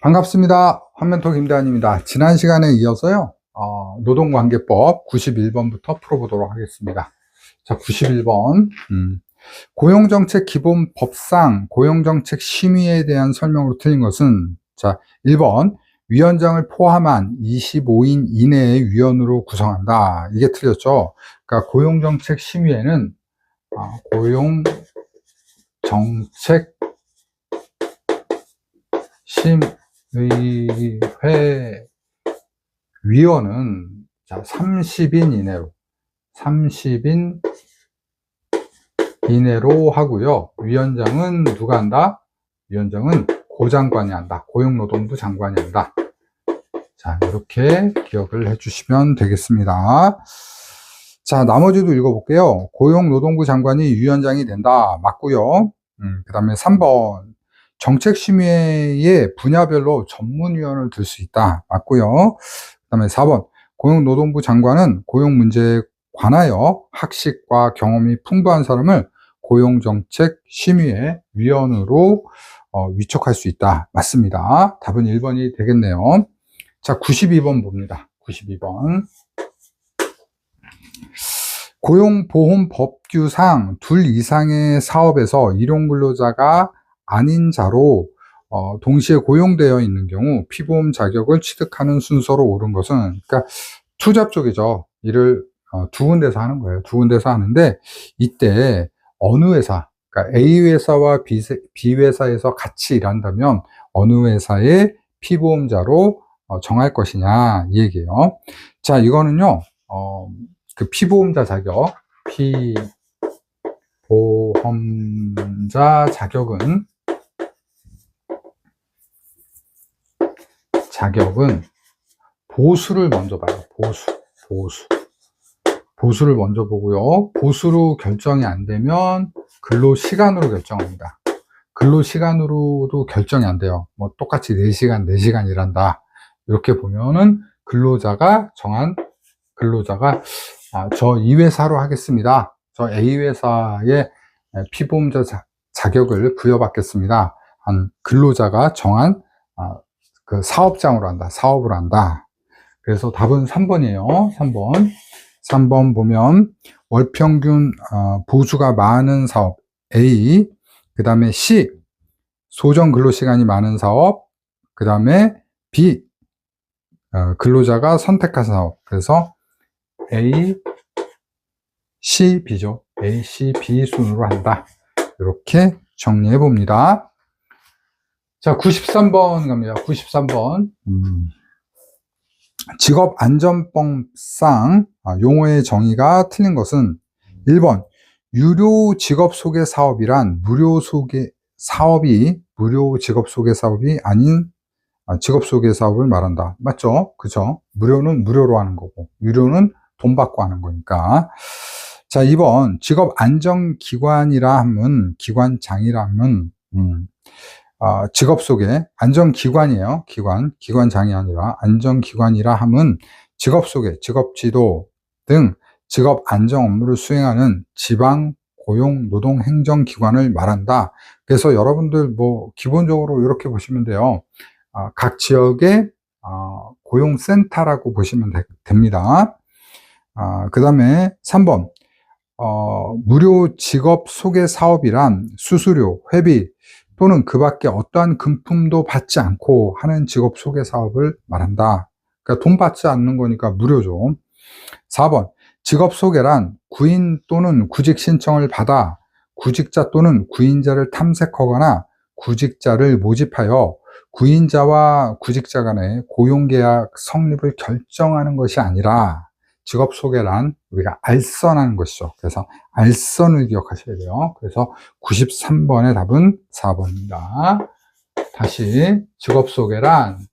반갑습니다. 환멘토 김대한입니다. 지난 시간에 이어서요, 노동관계법 91번부터 풀어보도록 하겠습니다. 자, 91번. 고용정책 기본법상 고용정책 심의에 대한 설명으로 틀린 것은, 자, 1번, 위원장을 포함한 25인 이내의 위원으로 구성한다. 이게 틀렸죠. 그러니까 고용정책 심의에는, 고용정책 심의회 위원은 30인 이내로 하고요. 위원장은 누가 한다? 위원장은 고장관이 한다. 고용노동부 장관이 한다. 자, 이렇게 기억을 해주시면 되겠습니다. 자, 나머지도 읽어볼게요. 고용노동부 장관이 위원장이 된다. 맞고요. 그 다음에 3번. 정책심의의 분야별로 전문위원을 들 수 있다. 맞고요. 그 다음에 4번. 고용노동부 장관은 고용문제에 관하여 학식과 경험이 풍부한 사람을 고용정책심의의 위원으로 위촉할 수 있다. 맞습니다. 답은 1번이 되겠네요. 자, 92번 봅니다. 92번. 고용보험법규상 둘 이상의 사업에서 일용근로자가 아닌 자로 동시에 고용되어 있는 경우 피보험 자격을 취득하는 순서로 옳은 것은, 그러니까 투잡 쪽이죠. 일을 두 군데서 하는 거예요. 두 군데서 하는데, 이때 어느 회사, 그러니까 A 회사와 B 회사에서 같이 일한다면 어느 회사의 피보험자로 정할 것이냐, 이 얘기예요. 자, 이거는요, 그 피보험자 자격, 피보험자 자격은 보수를 먼저 봐요. 보수를 먼저 보고요. 보수로 결정이 안 되면 근로시간으로 결정합니다. 근로시간으로도 결정이 안 돼요. 뭐 똑같이 4시간 일한다. 이렇게 보면은 근로자가 저 이 회사로 하겠습니다. 저 A 회사의 피보험자 자격을 부여받겠습니다. 한 근로자가 정한 그 사업장으로 한다. 사업을 한다. 그래서 답은 3번이에요. 3번 보면 월평균 보수가 많은 사업 A, 그 다음에 C, 소정 근로시간이 많은 사업, 그 다음에 B, 근로자가 선택한 사업. 그래서 A, C, B죠. A, C, B 순으로 한다. 이렇게 정리해 봅니다. 자, 93번 갑니다. 93번. 직업안전법상 용어의 정의가 틀린 것은 1번, 유료 직업소개 사업이란 무료 직업소개 사업이 아닌 직업소개 사업을 말한다. 맞죠? 그죠? 무료는 무료로 하는 거고, 유료는 돈 받고 하는 거니까. 자, 2번, 직업안전기관이라 하면, 기관장이라 하면, 직업소개, 안전기관이에요. 기관장이 아니라 안전기관이라 함은 직업소개, 직업지도 등 직업안전 업무를 수행하는 지방 고용노동행정기관을 말한다. 그래서 여러분들 뭐 기본적으로 이렇게 보시면 돼요. 각 지역의 고용센터라고 보시면 됩니다. 그 다음에 3번, 무료 직업소개 사업이란 수수료, 회비 또는 그 밖에 어떠한 금품도 받지 않고 하는 직업 소개 사업을 말한다. 그러니까 돈 받지 않는 거니까 무료죠. 4번, 직업 소개란 구인 또는 구직 신청을 받아 구직자 또는 구인자를 탐색하거나 구직자를 모집하여 구인자와 구직자 간의 고용계약 성립을 결정하는 것이 아니라, 직업 소개란 우리가 알선하는 것이죠. 그래서 알선을 기억하셔야 돼요. 그래서 93번의 답은 4번입니다. 다시, 직업 소개란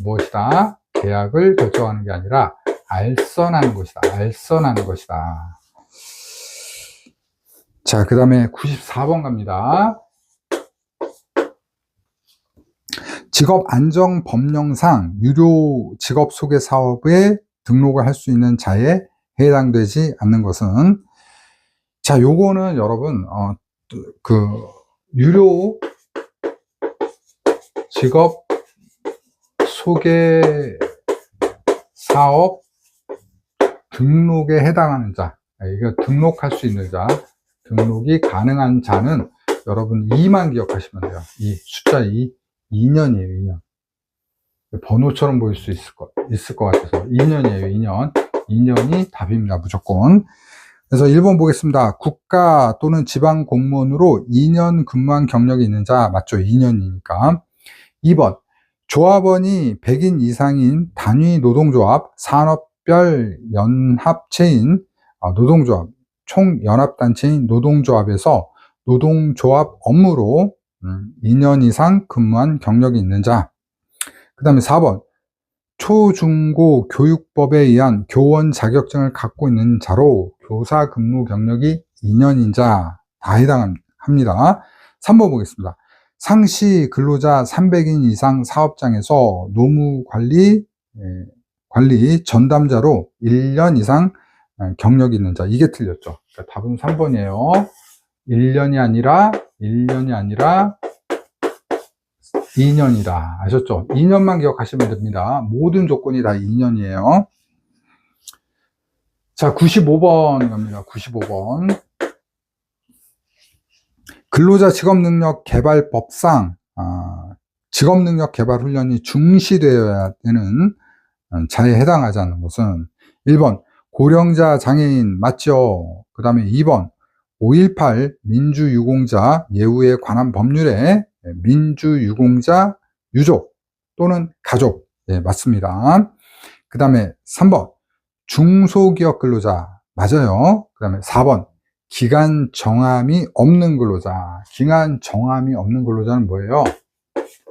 무엇이다? 계약을 결정하는 게 아니라 알선하는 것이다. 자, 그 다음에 94번 갑니다. 직업안전법령상 유료 직업소개 사업에 등록을 할 수 있는 자에 해당되지 않는 것은, 자, 요거는 여러분, 유료 직업 소개 사업 등록에 해당하는 자, 이거 등록할 수 있는 자, 등록이 가능한 자는 여러분 2만 기억하시면 돼요. 이 숫자 2년이에요. 2년. 번호처럼 보일 수 있을 것 같아서 2년이에요. 2년이 답입니다. 무조건. 그래서 1번 보겠습니다. 국가 또는 지방 공무원으로 2년 근무한 경력이 있는 자, 맞죠? 2년이니까. 2번 조합원이 100인 이상인 단위 노동조합, 산업별 연합체인 노동조합, 총연합단체인 노동조합에서 노동조합 업무로 2년 이상 근무한 경력이 있는 자. 그 다음에 4번 초중고 교육법에 의한 교원 자격증을 갖고 있는 자로 교사 근무 경력이 2년인 자 다 해당합니다. 3번 보겠습니다. 상시 근로자 300인 이상 사업장에서 노무관리 전담자로 1년 이상 경력이 있는 자. 이게 틀렸죠. 그러니까 답은 3번이에요. 1년이 아니라 2년이다. 아셨죠? 2년만 기억하시면 됩니다. 모든 조건이 다 2년이에요. 자, 95번 갑니다. 95번. 근로자 직업능력 개발법상 직업능력 개발 훈련이 중시되어야 되는 자에 해당하지 않는 것은 1번 고령자 장애인 맞죠? 그 다음에 2번 5.18 민주유공자 예우에 관한 법률에 민주유공자 유족 또는 가족, 맞습니다. 그 다음에 3번 중소기업 근로자 맞아요. 그 다음에 4번 기간 정함이 없는 근로자. 기간 정함이 없는 근로자는 뭐예요?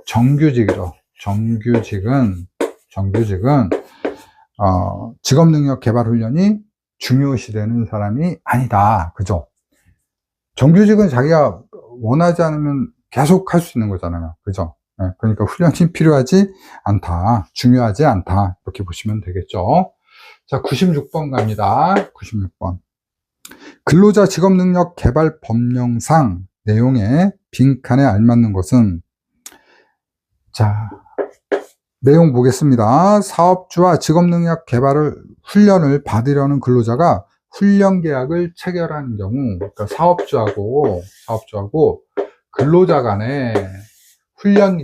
정규직이죠. 정규직은 직업능력 개발 훈련이 중요시되는 사람이 아니다. 그죠? 정규직은 자기가 원하지 않으면 계속 할 수 있는 거잖아요. 그죠? 그러니까 훈련이 필요하지 않다. 중요하지 않다. 이렇게 보시면 되겠죠. 자, 96번 갑니다. 96번. 근로자 직업능력 개발 법령상 내용에 빈칸에 알맞는 것은, 자, 내용 보겠습니다. 사업주와 직업능력 개발을 훈련을 받으려는 근로자가 훈련 계약을 체결하는 경우, 그러니까 사업주하고 근로자 간에 훈련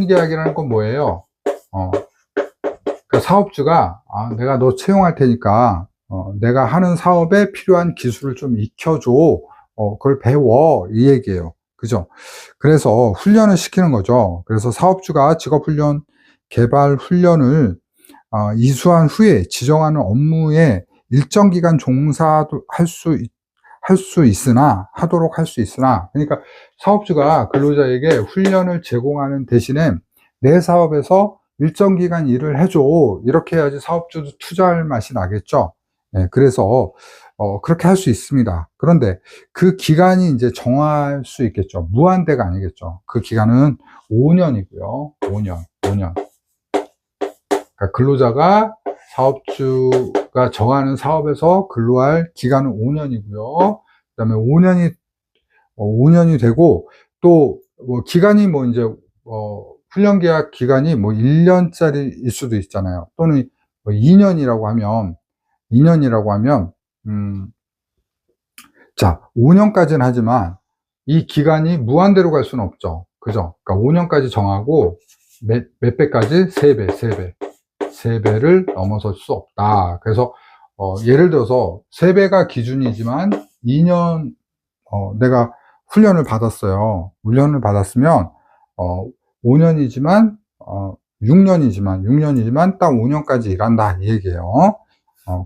계약이라는 건 뭐예요? 그러니까 사업주가 내가 너 채용할 테니까 내가 하는 사업에 필요한 기술을 좀 익혀줘. 그걸 배워. 이 얘기예요. 그죠? 그래서 훈련을 시키는 거죠. 그래서 사업주가 직업훈련, 개발 훈련을 이수한 후에 지정하는 업무에 일정 기간 종사도 하도록 할 수 있으나, 그러니까 사업주가 근로자에게 훈련을 제공하는 대신에 내 사업에서 일정 기간 일을 해줘. 이렇게 해야지 사업주도 투자할 맛이 나겠죠. 그래서 그렇게 할 수 있습니다. 그런데 그 기간이 이제 정할 수 있겠죠. 무한대가 아니겠죠. 그 기간은 5년이고요. 5년. 그러니까 근로자가 사업주가 정하는 사업에서 근로할 기간은 5년이고요. 그 다음에 5년이 되고, 또, 기간이 이제, 훈련 계약 기간이 1년짜리일 수도 있잖아요. 또는 2년이라고 하면, 자, 5년까지는 하지만 이 기간이 무한대로 갈 수는 없죠. 그죠? 그러니까 5년까지 정하고 몇 배까지? 3배를 넘어설 수 없다. 그래서 예를 들어서 3배가 기준이지만 2년 내가 훈련을 받았어요. 훈련을 받았으면 5년이지만 6년이지만 딱 5년까지 일한다 이 얘기예요.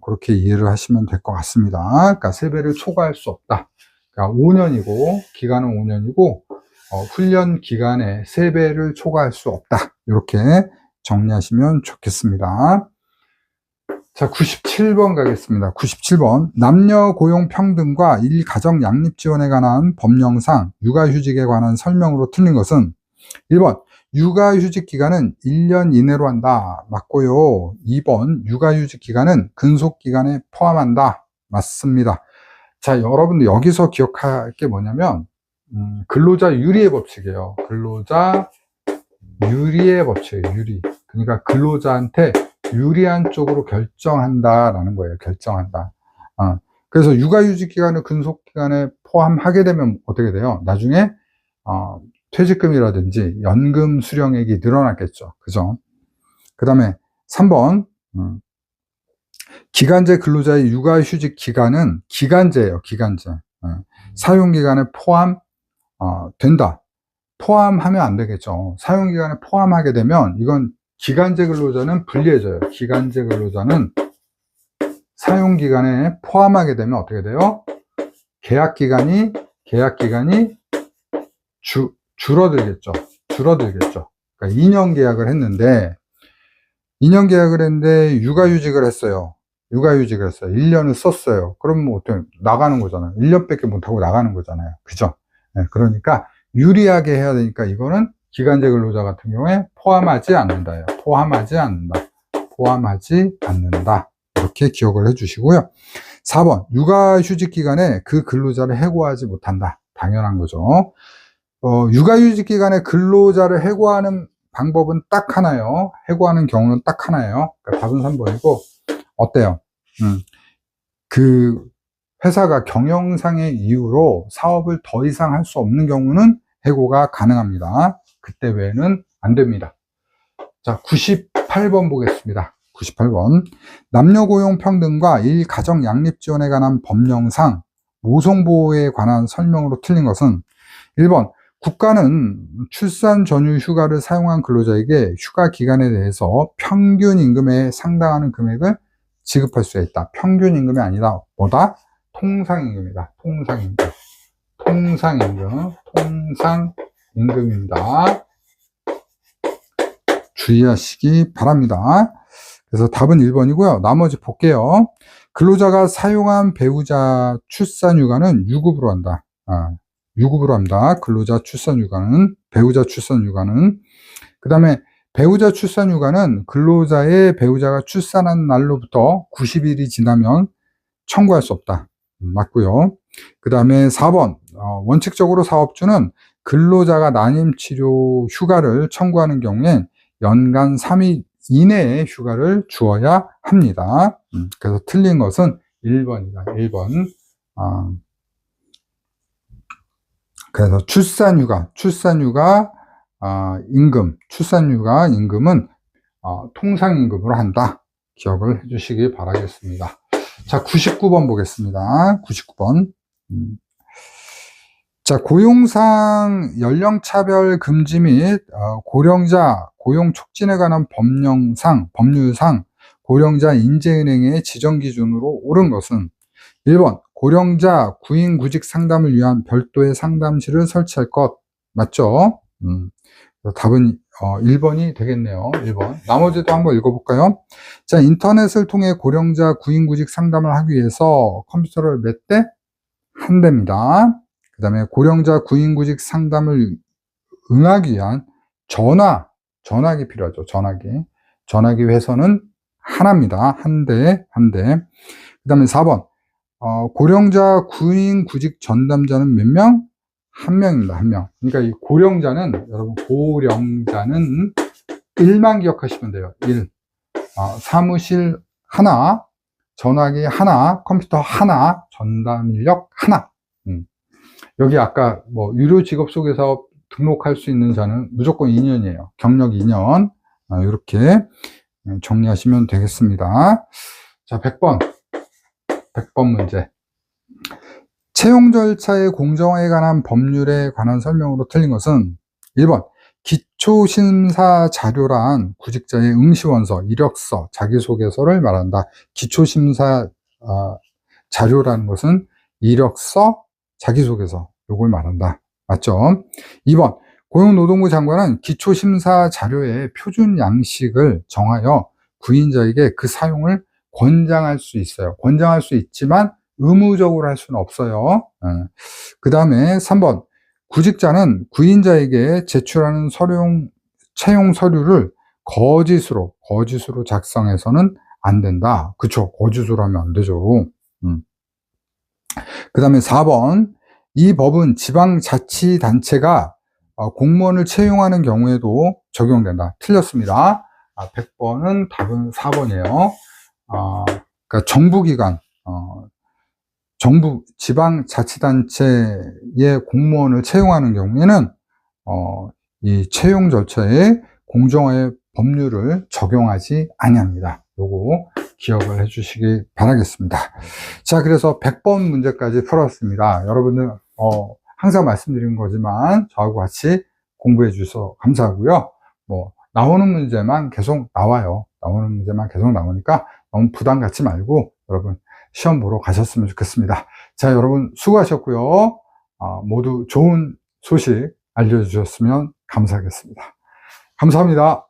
그렇게 이해를 하시면 될 것 같습니다. 그러니까 3배를 초과할 수 없다. 그러니까 5년이고 기간은 5년이고 훈련 기간에 3배를 초과할 수 없다. 이렇게 정리하시면 좋겠습니다. 자, 97번 가겠습니다. 97번. 남녀 고용 평등과 일가정 양립 지원에 관한 법령상 육아휴직에 관한 설명으로 틀린 것은 1번 육아휴직 기간은 1년 이내로 한다. 맞고요. 2번 육아휴직 기간은 근속 기간에 포함한다. 맞습니다. 자, 여러분들 여기서 기억할 게 뭐냐면 근로자 유리의 법칙이에요. 근로자 유리의 법칙이에요. 유리. 그러니까 근로자한테 유리한 쪽으로 결정한다라는 거예요. 결정한다. 그래서 육아휴직 기간을 근속기간에 포함하게 되면 어떻게 돼요? 나중에 퇴직금이라든지 연금 수령액이 늘어났겠죠. 그죠? 그 다음에 3번 기간제 근로자의 육아휴직 기간은 기간제예요. 기간제. 사용기간에 된다. 포함하면 안 되겠죠. 사용기간에 포함하게 되면 이건 기간제 근로자는 불리해져요. 기간제 근로자는 사용기간에 포함하게 되면 어떻게 돼요? 계약기간이 줄어들겠죠. 줄어들겠죠. 그러니까 2년 계약을 했는데 육아휴직을 했어요. 1년을 썼어요. 그럼 뭐 어떻게 나가는 거잖아요. 1년밖에 못하고 나가는 거잖아요. 그죠? 네, 그러니까 유리하게 해야 되니까 이거는 기간제 근로자 같은 경우에 포함하지 않는다예요. 포함하지 않는다. 이렇게 기억을 해 주시고요. 4번 육아휴직 기간에 그 근로자를 해고하지 못한다. 당연한 거죠. 육아휴직 기간에 근로자를 해고하는 방법은 딱 하나요. 해고하는 경우는 딱 하나예요. 그러니까 답은 3번이고 어때요? 그 회사가 경영상의 이유로 사업을 더 이상 할 수 없는 경우는 해고가 가능합니다. 그때 외에는 안 됩니다. 자, 98번 보겠습니다. 98번. 남녀 고용 평등과 일가정 양립 지원에 관한 법령상 모성보호에 관한 설명으로 틀린 것은 1번. 국가는 출산 전후 휴가를 사용한 근로자에게 휴가 기간에 대해서 평균 임금에 상당하는 금액을 지급할 수 있다. 평균 임금이 아니다. 뭐다? 통상임금이다. 통상임금입니다. 주의하시기 바랍니다. 그래서 답은 1번이고요. 나머지 볼게요. 근로자가 사용한 배우자 출산휴가는 유급으로 한다. 유급으로 합니다. 근로자 출산휴가는, 배우자 출산휴가는. 그 다음에 배우자 출산휴가는 근로자의 배우자가 출산한 날로부터 90일이 지나면 청구할 수 없다. 맞고요. 그 다음에 4번 원칙적으로 사업주는 근로자가 난임치료 휴가를 청구하는 경우엔 연간 3일 이내에 휴가를 주어야 합니다. 그래서 틀린 것은 1번이다. 1번. 그래서 출산휴가 임금은 통상임금으로 한다. 기억을 해주시기 바라겠습니다. 자, 99번 보겠습니다. 99번. 자, 고용상 연령차별 금지 및 고령자 고용 촉진에 관한 법률상 고령자 인재은행의 지정 기준으로 옳은 것은 1번 고령자 구인 구직 상담을 위한 별도의 상담실을 설치할 것 맞죠? 답은 1번이 되겠네요. 1번. 나머지도 한번 읽어볼까요? 자, 인터넷을 통해 고령자 구인 구직 상담을 하기 위해서 컴퓨터를 몇 대? 한 대입니다. 그 다음에 고령자 구인 구직 상담을 응하기 위한 전화기 필요하죠. 전화기 회선은 하나입니다. 한 대. 그 다음에 4번 고령자 구인 구직 전담자는 몇 명? 한 명입니다. 한 명. 그러니까 이 고령자는 1만 기억하시면 돼요. 1. 사무실 하나, 전화기 하나, 컴퓨터 하나, 전담 인력 하나. 여기 아까 유료 직업 소개사업 등록할 수 있는 자는 무조건 2년이에요. 경력 2년. 이렇게 정리하시면 되겠습니다. 자, 100번 문제. 채용 절차의 공정화에 관한 법률에 관한 설명으로 틀린 것은 1번 기초심사 자료란 구직자의 응시원서, 이력서, 자기소개서를 말한다. 기초심사 자료라는 것은 이력서, 자기소개서 요걸 말한다. 맞죠? 2번 고용노동부 장관은 기초심사 자료의 표준 양식을 정하여 구인자에게 그 사용을 권장할 수 있어요. 권장할 수 있지만 의무적으로 할 수는 없어요. 그 다음에 3번 구직자는 구인자에게 제출하는 채용 서류를 거짓으로 작성해서는 안 된다. 그쵸? 거짓으로 하면 안 되죠. 그 다음에 4번 이 법은 지방자치단체가 공무원을 채용하는 경우에도 적용된다. 틀렸습니다. 100번은 답은 4번이에요. 그러니까 정부기관, 정부 지방자치단체의 공무원을 채용하는 경우에는 이 채용 절차에 공정화의 법률을 적용하지 아니합니다. 요거 기억을 해주시기 바라겠습니다. 자, 그래서 100번 문제까지 풀었습니다. 여러분들 항상 말씀드린 거지만 저하고 같이 공부해 주셔서 감사하고요. 뭐 나오는 문제만 계속 나와요. 나오는 문제만 계속 나오니까 너무 부담 갖지 말고 여러분 시험 보러 가셨으면 좋겠습니다. 자, 여러분 수고하셨고요. 모두 좋은 소식 알려주셨으면 감사하겠습니다. 감사합니다.